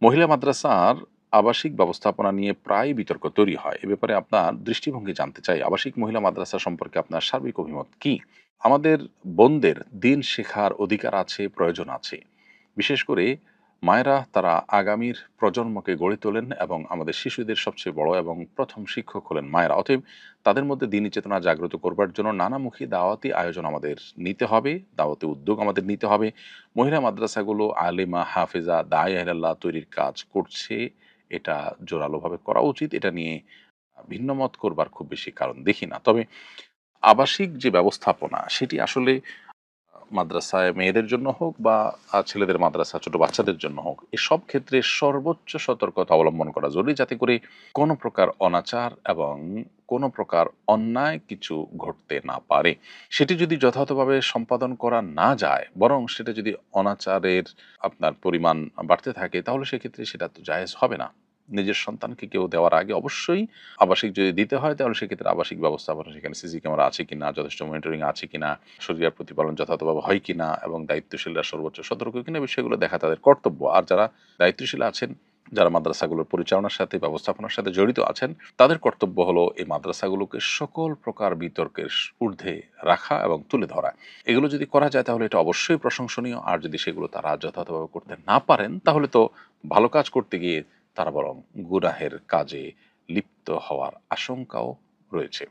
মহিলা মাদ্রাসার আবাসিক ব্যবস্থাপনা নিয়ে প্রায় বিতর্ক তৈরি হয়। এ ব্যাপারে আপনার দৃষ্টিভঙ্গি জানতে চাই। আবাসিক মহিলা মাদ্রাসা সম্পর্কে আপনার সার্বিক অভিমত কি? আমাদের বোনদের দিন শেখার অধিকার আছে, প্রয়োজন আছে। বিশেষ করে মায়েরা তারা আগামীর প্রজন্মকে গড়ে তোলেন এবং আমাদের শিশুদের সবচেয়ে বড় এবং প্রথম শিক্ষক হলেন মায়েরা। অতএব তাদের মধ্যে দিনী চেতনা জাগ্রত করবার জন্য নানামুখী দাওয়াতি আয়োজন আমাদের নিতে হবে, দাওয়াতি উদ্যোগ আমাদের নিতে হবে। মহিলা মাদ্রাসাগুলো আলেমা, হাফেজা, দায়ে ইলাল্লাহ তৈরির কাজ করছে। এটা জোরালোভাবে করা উচিত। এটা নিয়ে ভিন্নমত করবার খুব বেশি কারণ দেখি না। তবে আবাসিক যে ব্যবস্থাপনা সেটি আসলে মাদ্রাসায় মেয়েদের জন্য হোক বা ছেলেদের মাদ্রাসা ছোট বাচ্চাদের জন্য হোক, এসব ক্ষেত্রে সর্বোচ্চ সতর্কতা অবলম্বন করা জরুরি, যাতে করে কোনো প্রকার অনাচার এবং কোনো প্রকার অন্যায় কিছু ঘটতে না পারে। সেটি যদি যথাযথভাবে সম্পাদন করা না যায়, বরং সেটা যদি অনাচারের আপনার পরিমাণ বাড়তে থাকে, তাহলে সেক্ষেত্রে সেটা তো জায়েজ হবে না। নিজের সন্তানকে কেউ দেওয়ার আগে অবশ্যই আবাসিক যদি দিতে হয়, তাহলে সেক্ষেত্রে আবাসিক ব্যবস্থাপনা, সেখানে সিসি ক্যামেরা আছে কিনা, যথেষ্ট মনিটরিং আছে কিনা, শরিয়ার প্রতিপালন যথাযথভাবে হয় কিনা এবং দায়িত্বশীলরা সর্বোচ্চ সতর্ক কিনা, বিষয়গুলো দেখা তাদের কর্তব্য। আর যারা দায়িত্বশীল আছেন, যারা মাদ্রাসাগুলোর পরিচালনার সাথে ব্যবস্থাপনার সাথে জড়িত আছেন, তাদের কর্তব্য হলো এই মাদ্রাসাগুলোকে সকল প্রকার বিতর্কের ঊর্ধ্বে রাখা এবং তুলে ধরা। এগুলো যদি করা যায় তাহলে এটা অবশ্যই প্রশংসনীয়। আর যদি সেগুলো তারা যথাযথভাবে করতে না পারেন, তাহলে তো ভালো কাজ করতে গিয়ে তারা বরং গুনাহের কাজে লিপ্ত হওয়ার আশঙ্কাও রয়েছে।